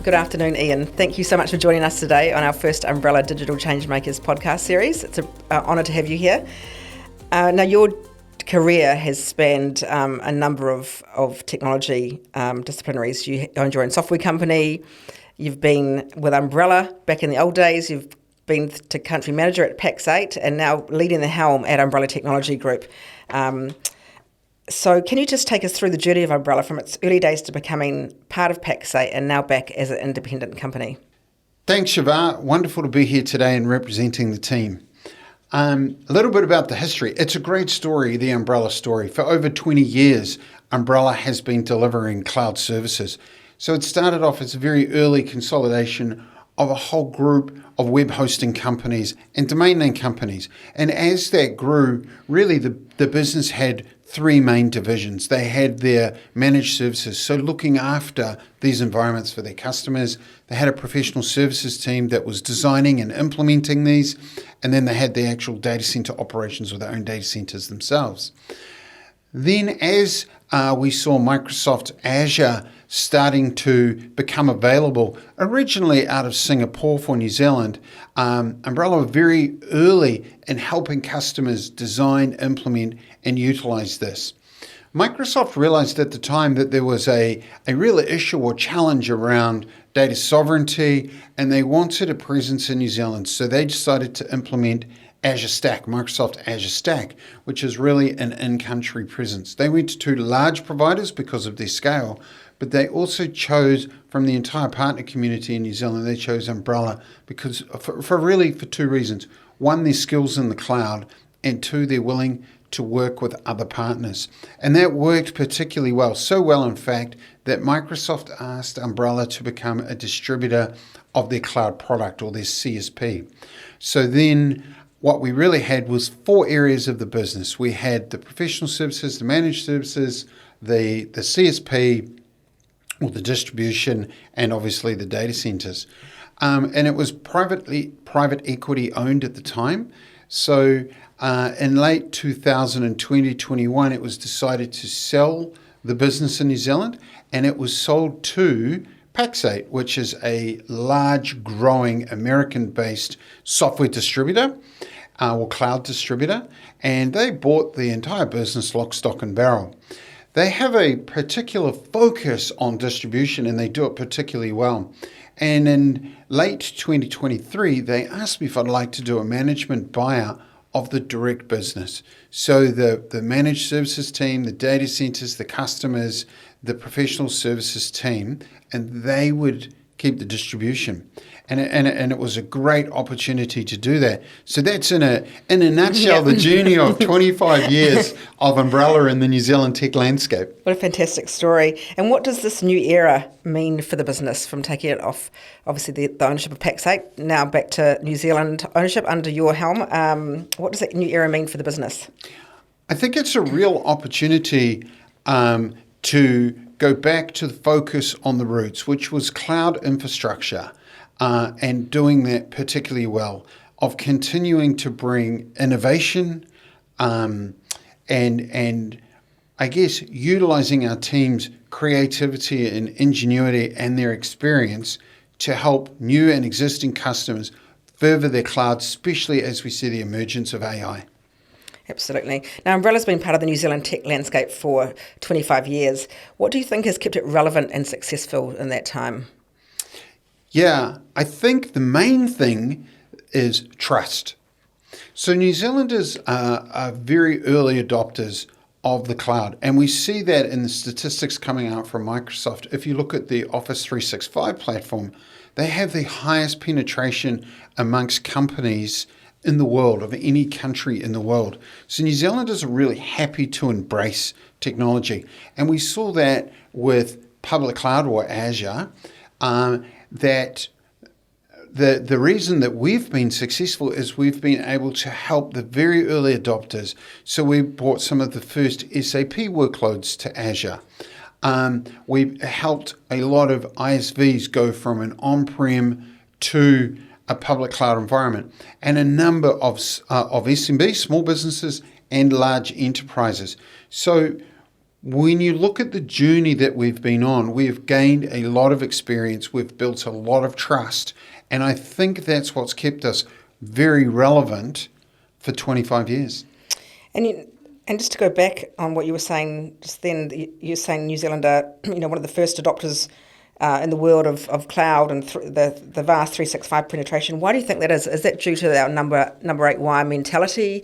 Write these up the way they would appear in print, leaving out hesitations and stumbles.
Good afternoon, Ian. Thank you so much for joining us today on our first Umbrellar Digital Changemakers podcast series. It's an honour to have you here. Now, your career has spanned a number of technology disciplinaries. You owned your own software company. You've been with Umbrellar back in the old days. You've been to country manager at Pax8 and now leading the helm at Umbrellar Technology Group. So can you just take us through the journey of Umbrellar from its early days to becoming part of Pax8 and now back as an independent company? Thanks, Shavvah. Wonderful to be here today and representing the team. A little bit about the history. It's a great story, the Umbrellar story. For over 20 years, Umbrellar has been delivering cloud services. So it started off as a very early consolidation of a whole group of web hosting companies and domain name companies. And as that grew, really the business had three main divisions. They had their managed services, so looking after these environments for their customers. They had a professional services team that was designing and implementing these. And then they had the actual data center operations with their own data centers themselves. Then as we saw Microsoft Azure starting to become available, originally out of Singapore for New Zealand, Umbrellar were very early in helping customers design, implement, and utilize this. Microsoft realized at the time that there was a real issue or challenge around data sovereignty, and they wanted a presence in New Zealand, so they decided to implement Azure Stack, Microsoft Azure Stack, which is really an in-country presence. They went to two large providers because of their scale, but they also chose from the entire partner community in New Zealand, they chose Umbrellar because for two reasons. One, their skills in the cloud, and two, they're willing to work with other partners. And that worked particularly well, so well in fact, that Microsoft asked Umbrellar to become a distributor of their cloud product or their CSP. So then what we really had was four areas of the business. We had the professional services, the managed services, the CSP, or the distribution, and obviously the data centers. And it was private equity owned at the time. So in late 2020-21, it was decided to sell the business in New Zealand, and it was sold to Pax8, which is a large, growing American-based software distributor or cloud distributor, and they bought the entire business lock, stock, and barrel. They have a particular focus on distribution, and they do it particularly well. And in late 2023, they asked me if I'd like to do a management buyout of the direct business. So the managed services team, the data centers, the customers, the professional services team, and they would keep the distribution. And it was a great opportunity to do that. So that's in a nutshell the journey of 25 years of Umbrellar in the New Zealand tech landscape. What a fantastic story. And what does this new era mean for the business from taking it off, obviously the ownership of Pax8, now back to New Zealand ownership under your helm? What does that new era mean for the business? I think it's a real opportunity to go back to the focus on the roots, which was cloud infrastructure. And doing that particularly well, of continuing to bring innovation and I guess utilizing our team's creativity and ingenuity and their experience to help new and existing customers further their cloud, especially as we see the emergence of AI. Absolutely. Now, Umbrella's been part of the New Zealand tech landscape for 25 years. What do you think has kept it relevant and successful in that time? Yeah, I think the main thing is trust. So New Zealanders are very early adopters of the cloud, and we see that in the statistics coming out from Microsoft. If you look at the Office 365 platform, they have the highest penetration amongst companies in the world, of any country in the world. So New Zealanders are really happy to embrace technology. And we saw that with public cloud or Azure, that the reason that we've been successful is we've been able to help the very early adopters. So we brought some of the first SAP workloads to Azure. We helped a lot of ISVs go from an on-prem to a public cloud environment, and a number of SMBs, small businesses, and large enterprises. So when you look at the journey that we've been on, we've gained a lot of experience, we've built a lot of trust, and I think that's what's kept us very relevant for 25 years. And just to go back on what you were saying just then, you're saying New Zealand are one of the first adopters in the world of cloud and the vast 365 penetration. Why do you think that is? Is that due to our number 8 wire mentality,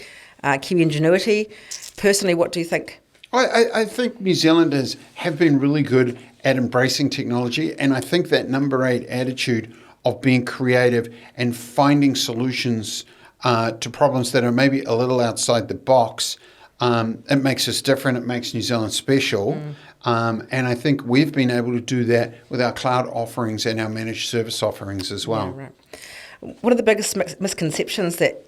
Kiwi ingenuity? Personally, what do you think? I think New Zealanders have been really good at embracing technology, and I think that number 8 attitude of being creative and finding solutions to problems that are maybe a little outside the box, it makes us different. It makes New Zealand special. And I think we've been able to do that with our cloud offerings and our managed service offerings as well. Yeah, right. What are the biggest misconceptions that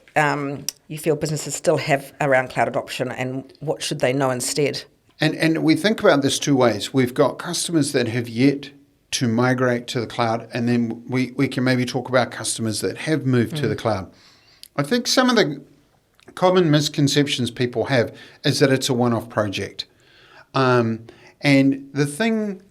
you feel businesses still have around cloud adoption, and what should they know instead? And we think about this two ways. We've got customers that have yet to migrate to the cloud, and then we can maybe talk about customers that have moved to the cloud. I think some of the common misconceptions people have is that it's a one-off project. And the thing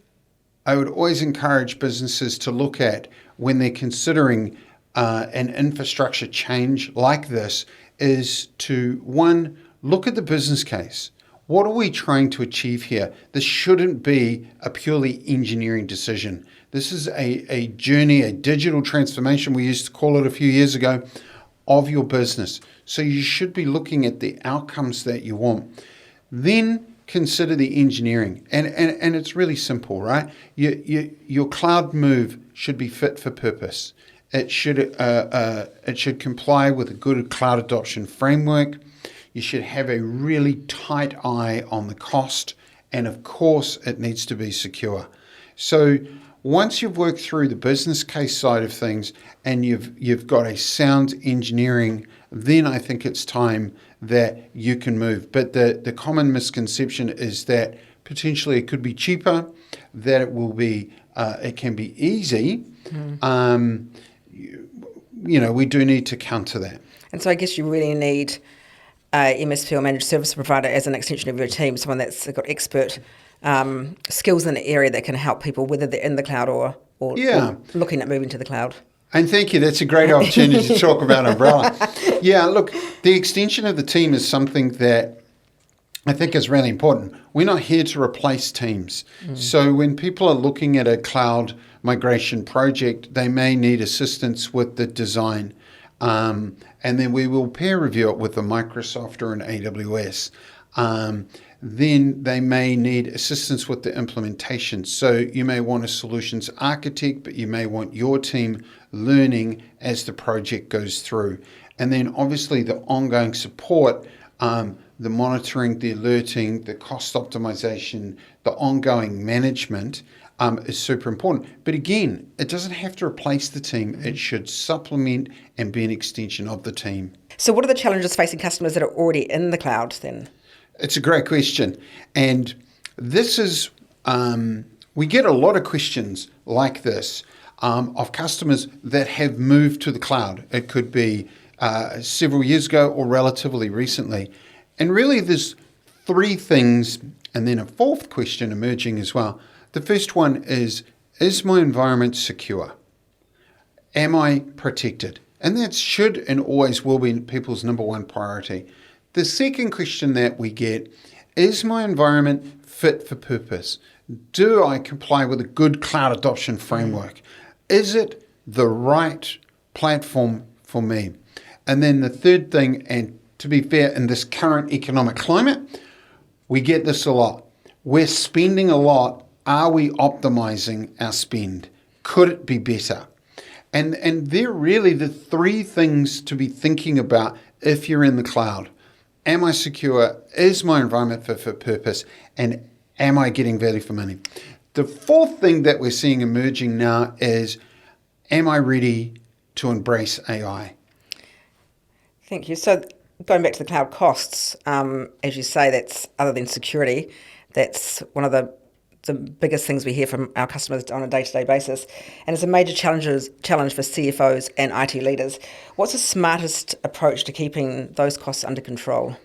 I would always encourage businesses to look at when they're considering an infrastructure change like this is to, one, look at the business case. What are we trying to achieve here? This shouldn't be a purely engineering decision. This is a journey, a digital transformation, we used to call it a few years ago, of your business. So you should be looking at the outcomes that you want. Then consider the engineering. And it's really simple, right? Your cloud move should be fit for purpose. It should comply with a good cloud adoption framework. You should have a really tight eye on the cost. And of course, it needs to be secure. So once you've worked through the business case side of things and you've got a sound engineering, then I think it's time that you can move. But the common misconception is that potentially it could be cheaper, that it can be easy. We do need to counter that. And so I guess you really need MSP or managed service provider as an extension of your team, someone that's got expert skills in the area that can help people, whether they're in the cloud or looking at moving to the cloud. And thank you. That's a great opportunity to talk about Umbrellar. Yeah, look, the extension of the team is something that I think is really important. We're not here to replace teams. So when people are looking at a cloud migration project, they may need assistance with the design. And then we will peer review it with a Microsoft or an AWS. Then they may need assistance with the implementation. So you may want a solutions architect, but you may want your team learning as the project goes through. And then obviously the ongoing support, the monitoring, the alerting, the cost optimization, the ongoing management is super important. But again, it doesn't have to replace the team. It should supplement and be an extension of the team. So what are the challenges facing customers that are already in the cloud then? It's a great question. And this is, we get a lot of questions like this of customers that have moved to the cloud. It could be several years ago or relatively recently. And really there's three things and then a fourth question emerging as well. The first one is my environment secure? Am I protected? And that should and always will be people's number one priority. The second question that we get, is my environment fit for purpose? Do I comply with a good cloud adoption framework? Is it the right platform for me? And then the third thing, and to be fair, in this current economic climate, we get this a lot. We're spending a lot. Are we optimizing our spend? Could it be better? And they're really the three things to be thinking about if you're in the cloud. Am I secure? Is my environment fit for purpose? And am I getting value for money? The fourth thing that we're seeing emerging now is, am I ready to embrace AI? Thank you. So going back to the cloud costs, as you say, that's other than security, that's one of the biggest things we hear from our customers on a day-to-day basis. And it's a major challenge for CFOs and IT leaders. What's the smartest approach to keeping those costs under control?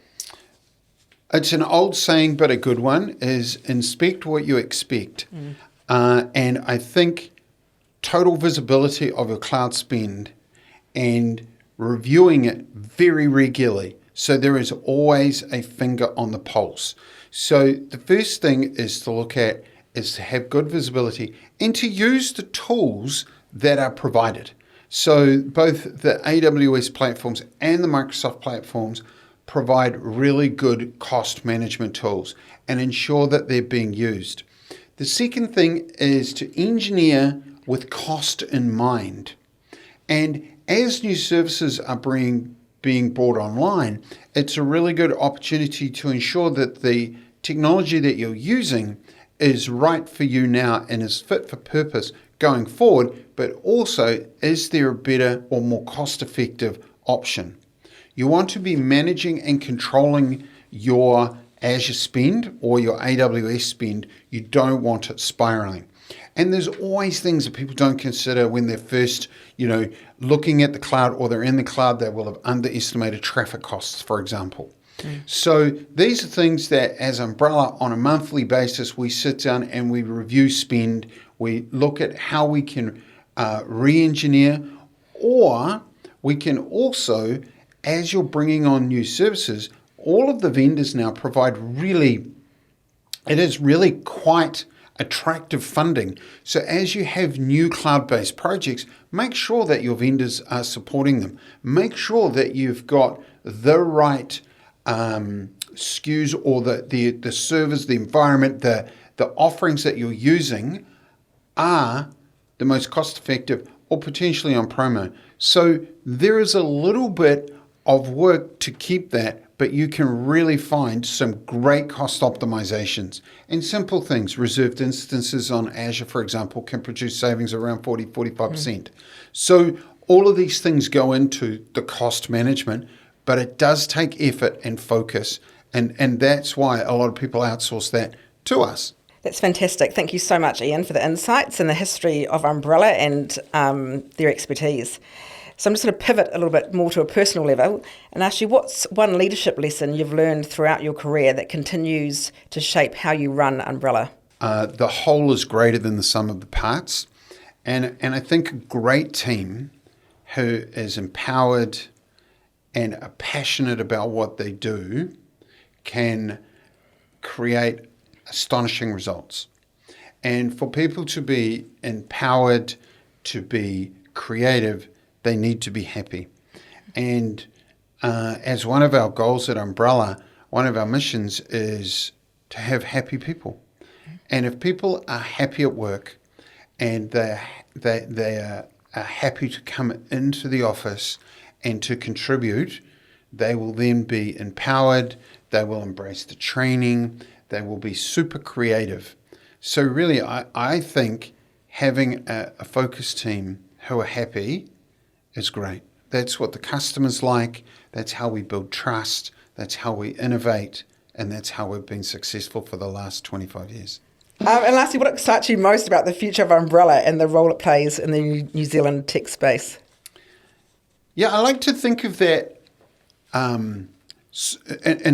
It's an old saying, but a good one, is inspect what you expect. And I think total visibility of your cloud spend and reviewing it very regularly. So there is always a finger on the pulse. So the first thing is to look at is to have good visibility and to use the tools that are provided. So both the AWS platforms and the Microsoft platforms provide really good cost management tools and ensure that they're being used. The second thing is to engineer with cost in mind. And as new services are being brought online, it's a really good opportunity to ensure that the technology that you're using is right for you now and is fit for purpose going forward, but also is there a better or more cost-effective option? You want to be managing and controlling your Azure spend or your AWS spend. You don't want it spiraling. And there's always things that people don't consider when they're first, looking at the cloud or they're in the cloud. They will have underestimated traffic costs, for example. So these are things that as Umbrella on a monthly basis, we sit down and we review spend. We look at how we can re-engineer, or we can also, as you're bringing on new services, all of the vendors now provide it is really quite attractive funding. So as you have new cloud-based projects, make sure that your vendors are supporting them. Make sure that you've got the right SKUs or the servers, the environment, the offerings that you're using are the most cost-effective or potentially on promo. So there is a little bit of work to keep that, but you can really find some great cost optimizations. And simple things, reserved instances on Azure, for example, can produce savings around 45%. So all of these things go into the cost management, but it does take effort and focus. And that's why a lot of people outsource that to us. That's fantastic. Thank you so much, Ian, for the insights and the history of Umbrella and their expertise. So I'm just going to pivot a little bit more to a personal level and ask you, what's one leadership lesson you've learned throughout your career that continues to shape how you run Umbrella? The whole is greater than the sum of the parts. And I think a great team who is empowered and are passionate about what they do can create astonishing results. And for people to be empowered, to be creative, they need to be happy. And as one of our goals at Umbrella, one of our missions is to have happy people. And if people are happy at work and they are happy to come into the office and to contribute, they will then be empowered, they will embrace the training, they will be super creative. So really, I think having a focus team who are happy is great. That's what the customers like, that's how we build trust, that's how we innovate, and that's how we've been successful for the last 25 years. And lastly, what excites you most about the future of Umbrella and the role it plays in the New Zealand tech space? Yeah, I like to think of that in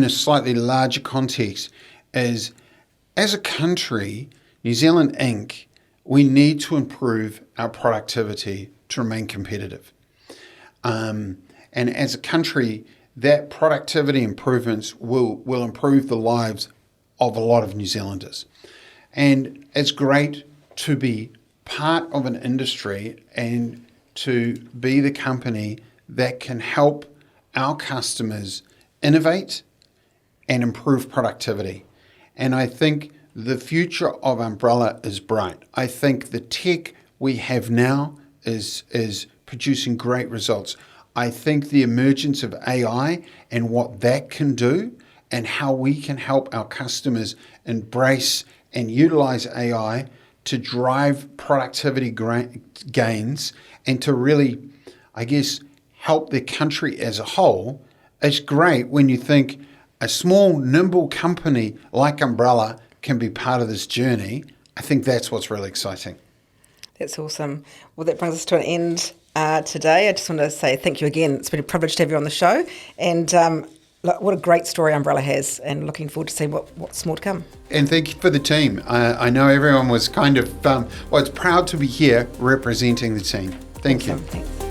a slightly larger context as a country, New Zealand Inc., we need to improve our productivity to remain competitive. And as a country, that productivity improvements will improve the lives of a lot of New Zealanders. And it's great to be part of an industry and to be the company that can help our customers innovate and improve productivity. And I think the future of Umbrella is bright. I think the tech we have now is producing great results. I think the emergence of AI and what that can do and how we can help our customers embrace and utilize AI to drive productivity gains and to really, I guess, help the country as a whole. It's great when you think a small, nimble company like Umbrella can be part of this journey. I think that's what's really exciting. That's awesome. Well, that brings us to an end today. I just want to say thank you again. It's been a privilege to have you on the show. And what a great story Umbrella has, and looking forward to seeing what's more to come. And thank you for the team. I know everyone was kind of, it's proud to be here representing the team. Thank you. Thanks.